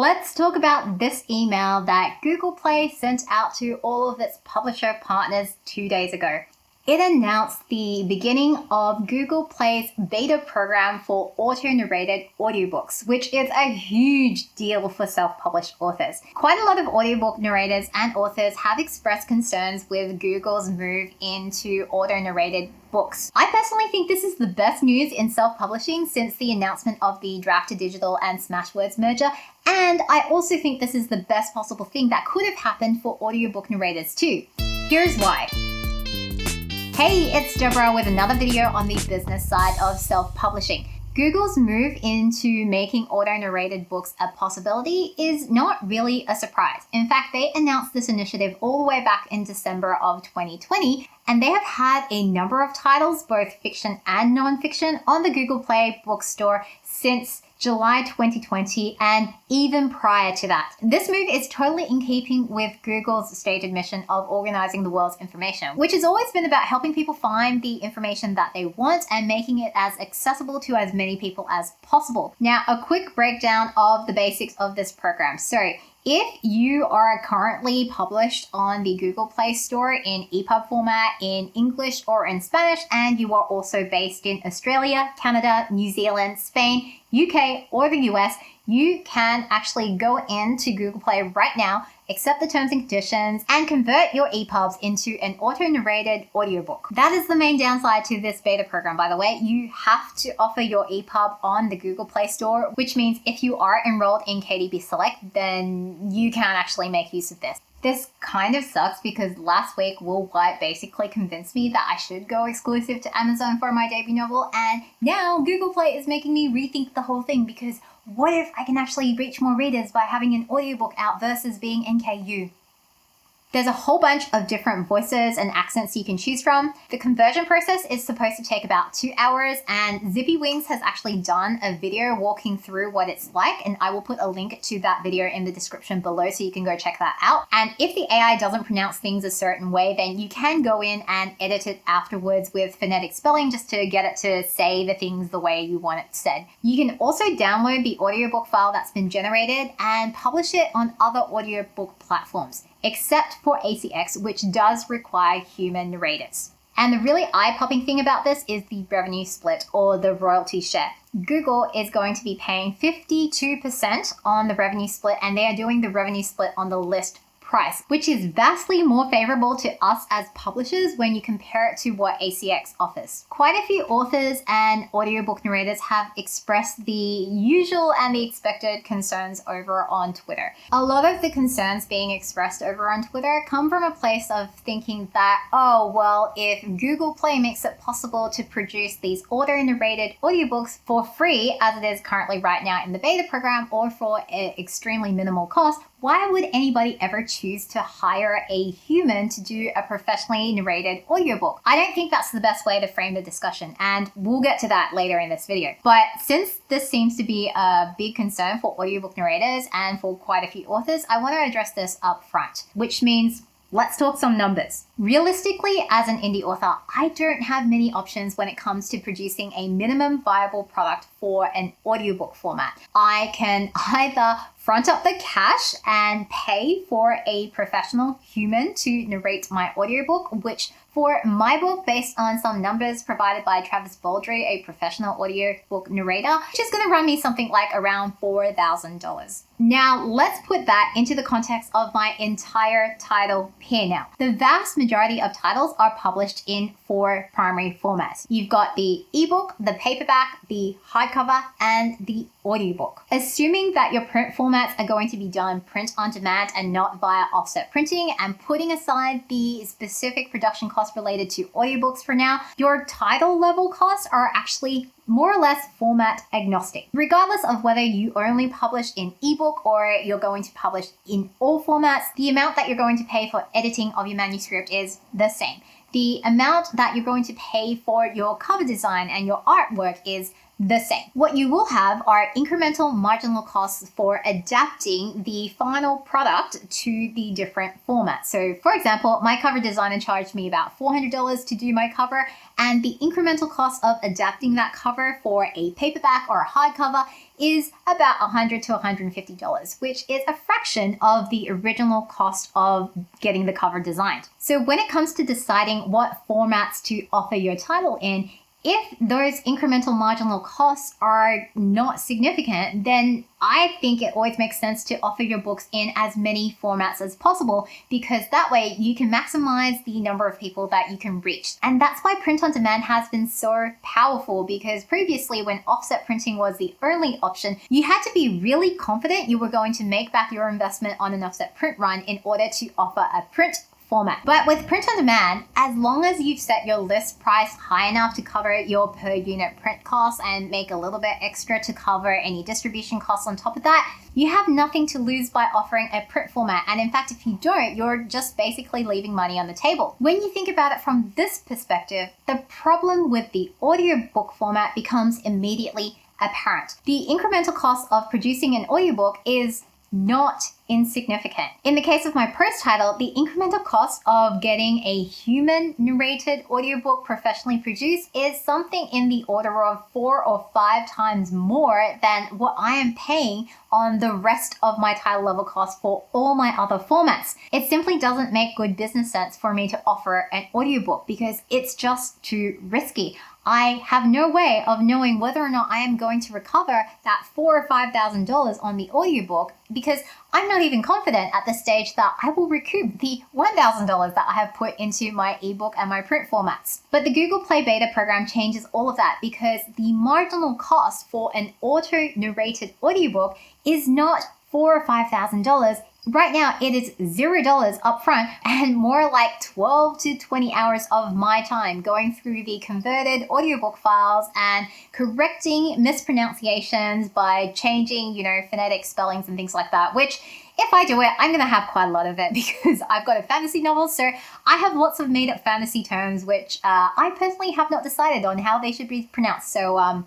let's talk about this email that Google Play sent out to all of its publisher partners 2 days ago. It announced the beginning of Google Play's beta program for auto-narrated audiobooks, which is a huge deal for self-published authors. Quite a lot of audiobook narrators and authors have expressed concerns with Google's move into auto-narrated books. I personally think this is the best news in self-publishing since the announcement of the Draft2Digital and Smashwords merger, and I also think this is the best possible thing that could have happened for audiobook narrators too. Here's why. Hey, it's Deborah with another video on the business side of self-publishing. Google's move into making auto-narrated books a possibility is not really a surprise. In fact, they announced this initiative all the way back in December of 2020, and they have had a number of titles, both fiction and non-fiction, on the Google Play bookstore since July 2020 and even prior to that. This move is totally in keeping with Google's stated mission of organizing the world's information, which has always been about helping people find the information that they want and making it as accessible to as many people as possible. Now, a quick breakdown of the basics of this program. So, if you are currently published on the Google Play Store in EPUB format in English or in Spanish, and you are also based in Australia, Canada, New Zealand, Spain, UK, or the US, you can actually go into Google Play right now, accept the terms and conditions, and convert your EPUBs into an auto-narrated audiobook. That is the main downside to this beta program, by the way. You have to offer your EPUB on the Google Play Store, which means if you are enrolled in KDP Select, then you can actually make use of this. This kind of sucks because last week Will White basically convinced me that I should go exclusive to Amazon for my debut novel, and now Google Play is making me rethink the whole thing because what if I can actually reach more readers by having an audiobook out versus being NKU? There's a whole bunch of different voices and accents you can choose from. The conversion process is supposed to take about 2 hours, and Zippy Wings has actually done a video walking through what it's like, and I will put a link to that video in the description below so you can go check that out. And if the AI doesn't pronounce things a certain way, then you can go in and edit it afterwards with phonetic spelling just to get it to say the things the way you want it said. You can also download the audiobook file that's been generated and publish it on other audiobook platforms, except for ACX, which does require human narrators. And the really eye-popping thing about this is the revenue split, or the royalty share. Google is going to be paying 52% on the revenue split, and they are doing the revenue split on the list price, which is vastly more favorable to us as publishers when you compare it to what ACX offers. Quite a few authors and audiobook narrators have expressed the usual and the expected concerns over on Twitter. A lot of the concerns being expressed over on Twitter come from a place of thinking that, oh, well, if Google Play makes it possible to produce these auto-narrated audiobooks for free, as it is currently right now in the beta program, or for an extremely minimal cost, why would anybody ever choose to hire a human to do a professionally narrated audiobook? I don't think that's the best way to frame the discussion, and we'll get to that later in this video. But since this seems to be a big concern for audiobook narrators and for quite a few authors, I want to address this up front, which means let's talk some numbers. Realistically, as an indie author, I don't have many options when it comes to producing a minimum viable product for an audiobook format. I can either front up the cash and pay for a professional human to narrate my audiobook, which for my book, based on some numbers provided by Travis Baldree, a professional audiobook narrator, which is going to run me something like around $4,000. Now, let's put that into the context of my entire title P&L. The vast majority of titles are published in 4 primary formats. You've got the ebook, the paperback, the hardcover, and the audiobook. Assuming that your print formats are going to be done print on demand and not via offset printing, and putting aside the specific production costs related to audiobooks for now, your title level costs are actually more or less format agnostic. Regardless of whether you only publish in ebook or you're going to publish in all formats, the amount that you're going to pay for editing of your manuscript is the same. The amount that you're going to pay for your cover design and your artwork is the same. What you will have are incremental marginal costs for adapting the final product to the different formats. So for example, my cover designer charged me about $400 to do my cover, and the incremental cost of adapting that cover for a paperback or a hardcover is about $100 to $150, which is a fraction of the original cost of getting the cover designed. So when it comes to deciding what formats to offer your title in, if those incremental marginal costs are not significant, then I think it always makes sense to offer your books in as many formats as possible, because that way you can maximize the number of people that you can reach. And that's why print on demand has been so powerful, because previously when offset printing was the only option, you had to be really confident you were going to make back your investment on an offset print run in order to offer a print format. But with print on demand, as long as you've set your list price high enough to cover your per unit print costs and make a little bit extra to cover any distribution costs on top of that, you have nothing to lose by offering a print format. And in fact, if you don't, you're just basically leaving money on the table. When you think about it from this perspective, the problem with the audiobook format becomes immediately apparent. The incremental cost of producing an audiobook is not insignificant. In the case of my prose title, the incremental cost of getting a human narrated audiobook professionally produced is something in the order of 4 or 5 times more than what I am paying on the rest of my title level costs for all my other formats. It simply doesn't make good business sense for me to offer an audiobook because it's just too risky. I have no way of knowing whether or not I am going to recover that $4,000 or $5,000 on the audiobook, because I'm not even confident at this stage that I will recoup the $1,000 that I have put into my ebook and my print formats. But the Google Play beta program changes all of that, because the marginal cost for an auto-narrated audiobook is not $4,000 or $5,000. Right now, it is $0 upfront and more like 12 to 20 hours of my time going through the converted audiobook files and correcting mispronunciations by changing, phonetic spellings and things like that, which if I do it, I'm going to have quite a lot of it because I've got a fantasy novel. So I have lots of made up fantasy terms, which I personally have not decided on how they should be pronounced. So,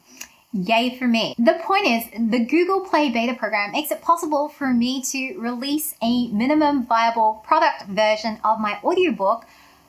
yay for me. The point is, the Google Play beta program makes it possible for me to release a minimum viable product version of my audiobook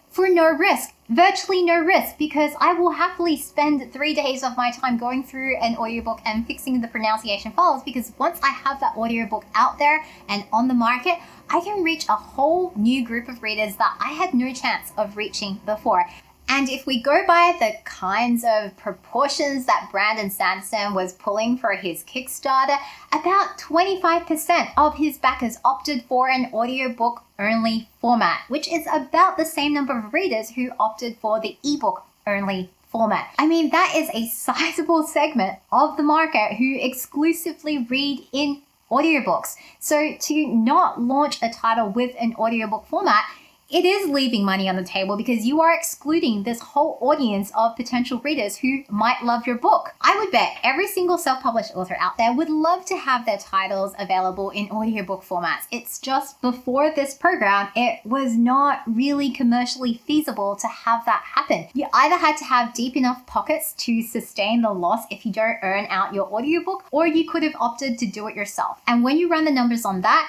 for no risk, virtually no risk, because I will happily spend 3 days of my time going through an audiobook and fixing the pronunciation files, because once I have that audiobook out there and on the market, I can reach a whole new group of readers that I had no chance of reaching before. And if we go by the kinds of proportions that Brandon Sanderson was pulling for his Kickstarter, about 25% of his backers opted for an audiobook only format, which is about the same number of readers who opted for the ebook only format. I mean, that is a sizable segment of the market who exclusively read in audiobooks. So to not launch a title with an audiobook format, it is leaving money on the table, because you are excluding this whole audience of potential readers who might love your book. I would bet every single self-published author out there would love to have their titles available in audiobook formats. It's just before this program, it was not really commercially feasible to have that happen. You either had to have deep enough pockets to sustain the loss if you don't earn out your audiobook, or you could have opted to do it yourself. And when you run the numbers on that,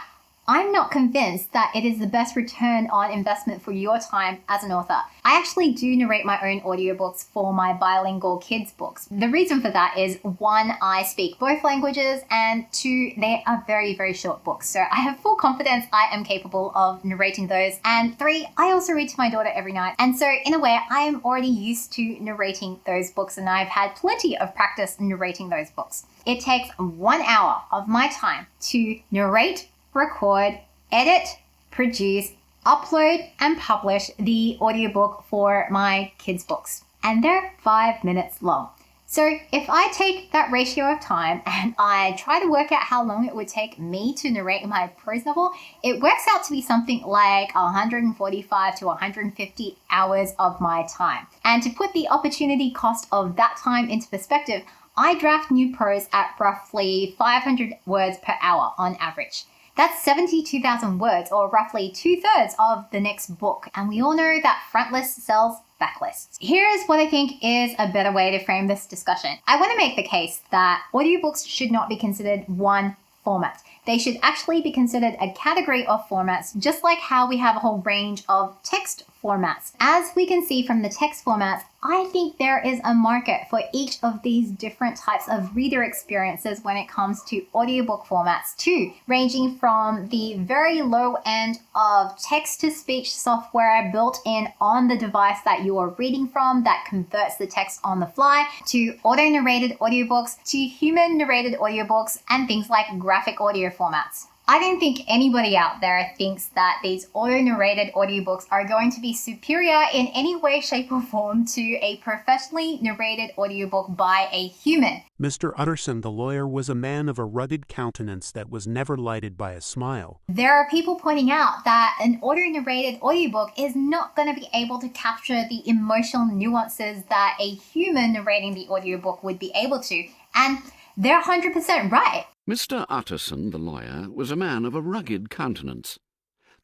I'm not convinced that it is the best return on investment for your time as an author. I actually do narrate my own audiobooks for my bilingual kids books. The reason for that is, 1, I speak both languages, and 2, they are very, very short books. So I have full confidence I am capable of narrating those. And 3, I also read to my daughter every night. And so in a way, I am already used to narrating those books, and I've had plenty of practice narrating those books. It takes 1 hour of my time to narrate, record, edit, produce, upload, and publish the audiobook for my kids' books. And they're 5 minutes long. So if I take that ratio of time and I try to work out how long it would take me to narrate my prose novel, it works out to be something like 145 to 150 hours of my time. And to put the opportunity cost of that time into perspective, I draft new prose at roughly 500 words per hour on average. That's 72,000 words, or roughly 2/3 of the next book. And we all know that frontlist sells backlists. Here is what I think is a better way to frame this discussion. I want to make the case that audiobooks should not be considered one format. They should actually be considered a category of formats, just like how we have a whole range of text formats. As we can see from the text formats, I think there is a market for each of these different types of reader experiences when it comes to audiobook formats too, ranging from the very low end of text-to-speech software built in on the device that you are reading from that converts the text on the fly, to auto-narrated audiobooks, to human-narrated audiobooks, and things like graphic audio formats. I don't think anybody out there thinks that these auto-narrated audiobooks are going to be superior in any way, shape, or form to a professionally narrated audiobook by a human. Mr. Utterson, the lawyer, was a man of a rugged countenance that was never lighted by a smile. There are people pointing out that an auto-narrated audiobook is not going to be able to capture the emotional nuances that a human narrating the audiobook would be able to, and they're 100% right. Mr. Utterson, the lawyer, was a man of a rugged countenance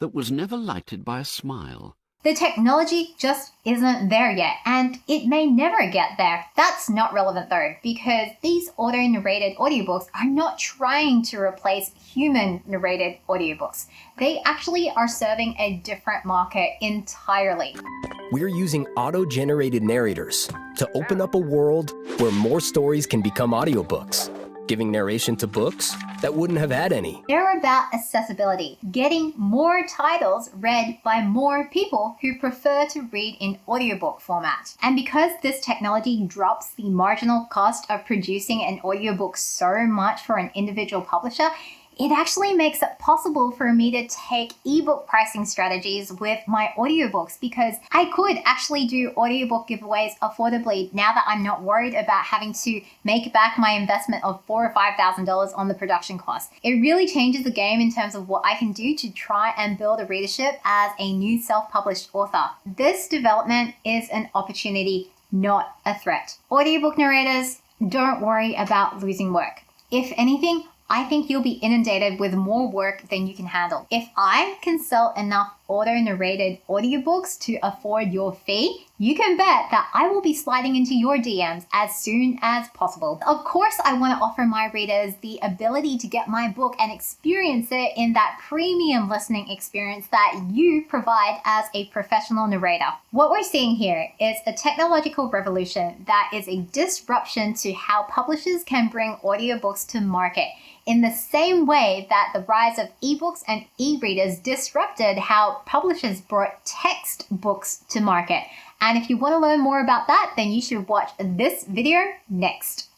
that was never lighted by a smile. The technology just isn't there yet, and it may never get there. That's not relevant though, because these auto-narrated audiobooks are not trying to replace human-narrated audiobooks. They actually are serving a different market entirely. We're using auto-generated narrators to open up a world where more stories can become audiobooks, giving narration to books that wouldn't have had any. They're about accessibility, getting more titles read by more people who prefer to read in audiobook format. And because this technology drops the marginal cost of producing an audiobook so much for an individual publisher, it actually makes it possible for me to take ebook pricing strategies with my audiobooks, because I could actually do audiobook giveaways affordably now that I'm not worried about having to make back my investment of $4,000 or $5,000 on the production cost. It really changes the game in terms of what I can do to try and build a readership as a new self-published author. This development is an opportunity, not a threat. Audiobook narrators, don't worry about losing work. If anything, I think you'll be inundated with more work than you can handle. If I can sell enough auto-narrated audiobooks to afford your fee, you can bet that I will be sliding into your DMs as soon as possible. Of course, I want to offer my readers the ability to get my book and experience it in that premium listening experience that you provide as a professional narrator. What we're seeing here is a technological revolution that is a disruption to how publishers can bring audiobooks to market, in the same way that the rise of ebooks and e-readers disrupted how publishers brought textbooks to market. And if you want to learn more about that, then you should watch this video next.